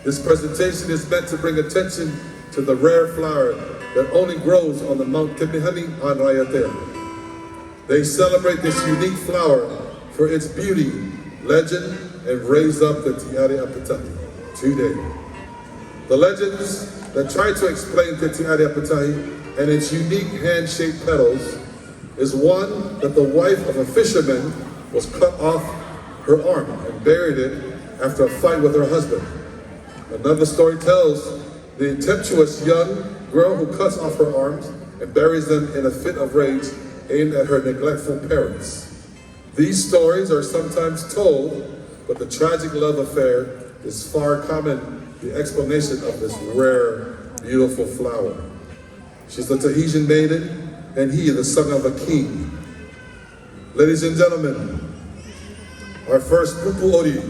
This presentation is meant to bring attention to the rare flower that only grows on the Mount Kemihani on Raiatea. They celebrate this unique flower for its beauty, legend, and raise up the Tiare Apatahi today. The legends that try to explain the Tiare Apatahi and its unique hand-shaped petals is one that the wife of a fisherman was cut off her arm and buried it after a fight with her husband. Another story tells the tempestuous young girl who cuts off her arms and buries them in a fit of rage aimed at her neglectful parents. These stories are sometimes told, but the tragic love affair is far common, the explanation of this rare, beautiful flower. She's the Tahitian maiden, and he, the son of a king. Ladies and gentlemen, our first pupu ori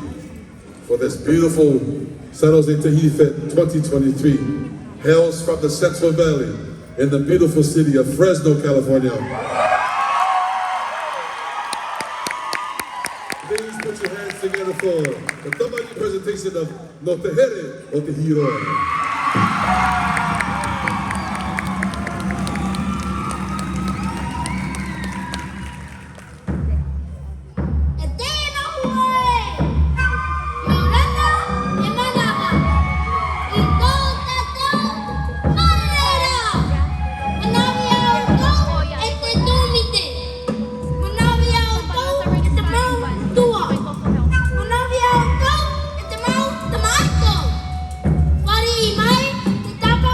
for this beautiful San Jose Tahiti Fete 2023 hails from the Central Valley in the beautiful city of Fresno, California. Please put your hands together for the Tamari'i presentation of No Te Here o Te Hiro'a. Tapa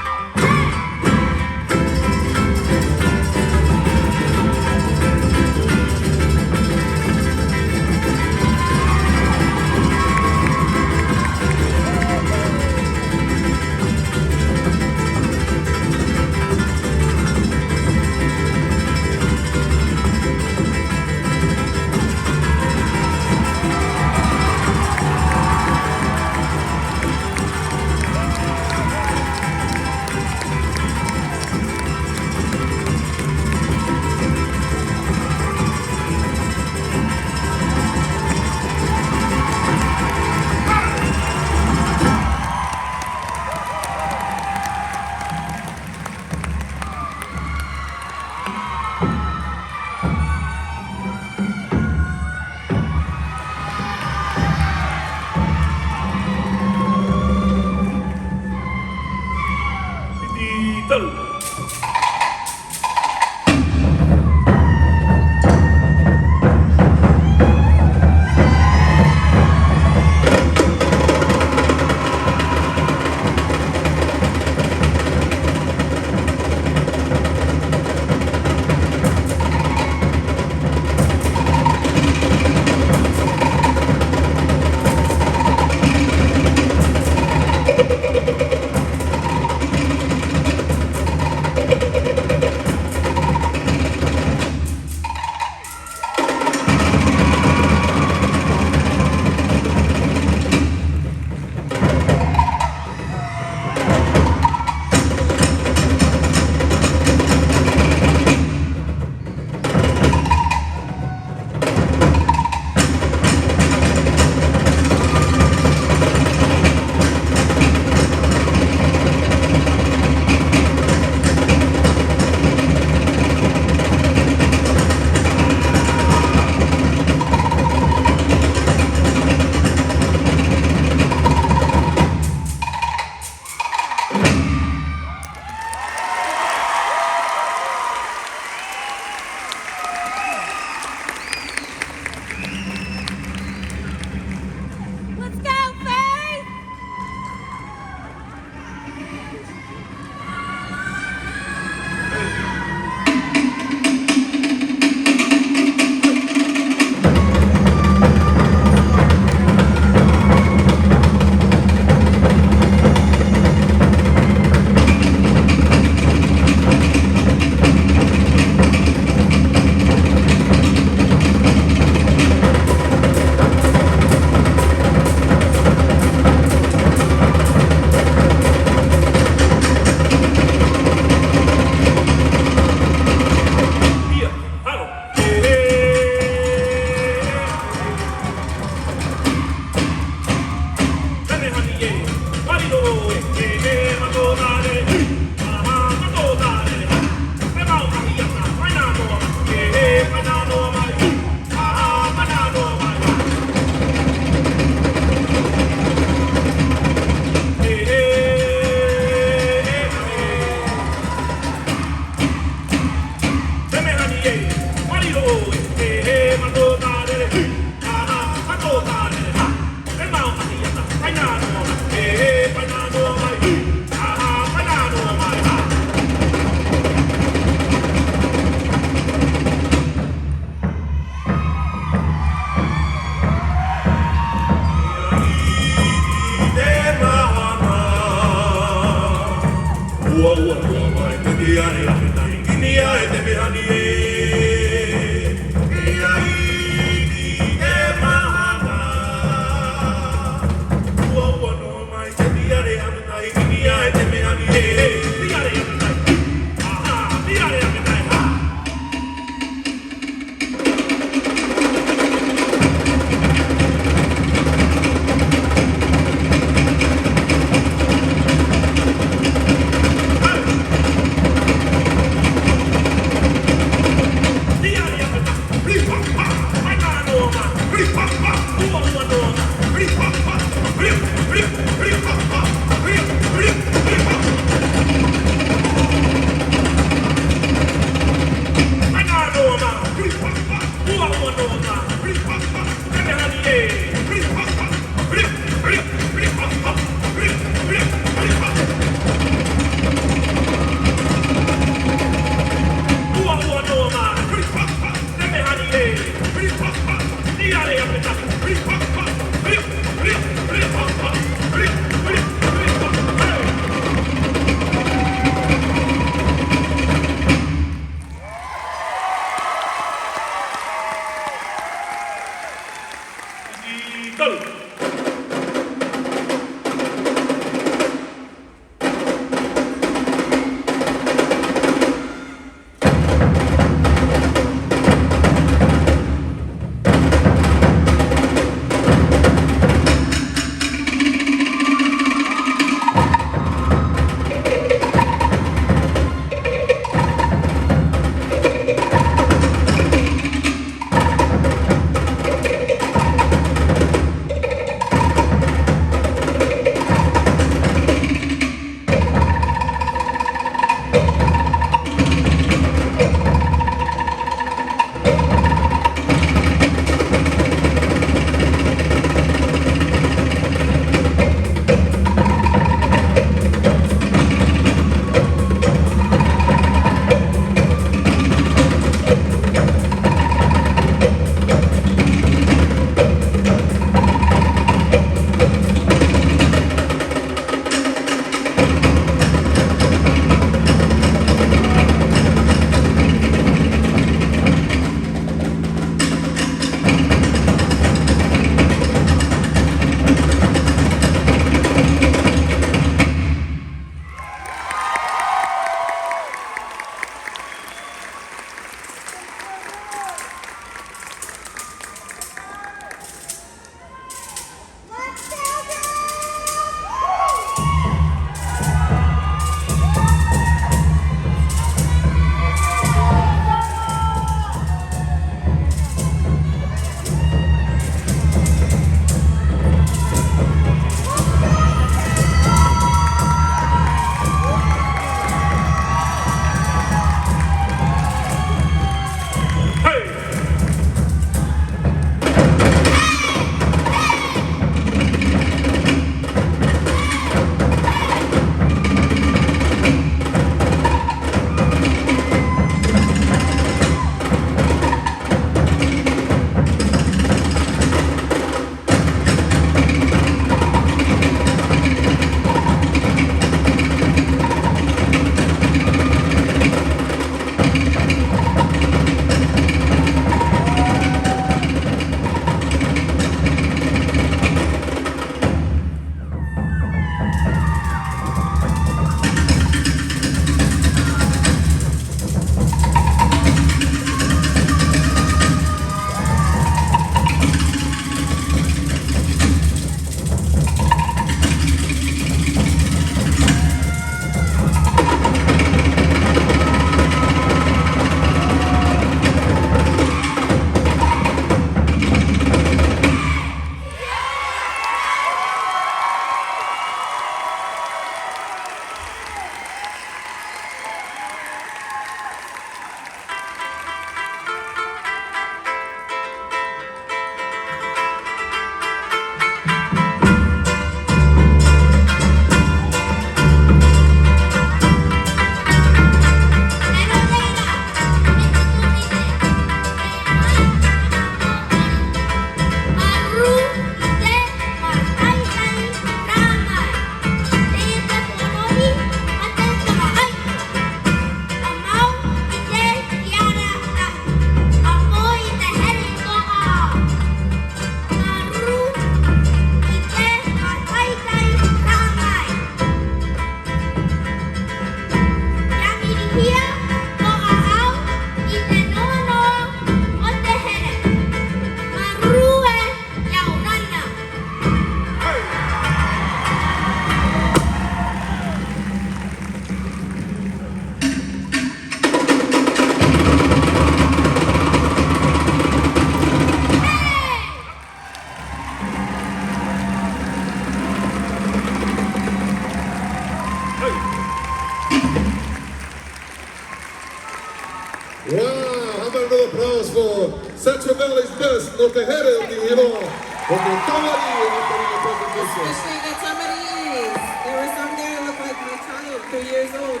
Wow, how about another applause for Central Valley's best, los tejeres de Hiro'a, con el Tamari'i en esta presentation. Especially the Tamari'is. There were some there that looked like my child, 2 years old.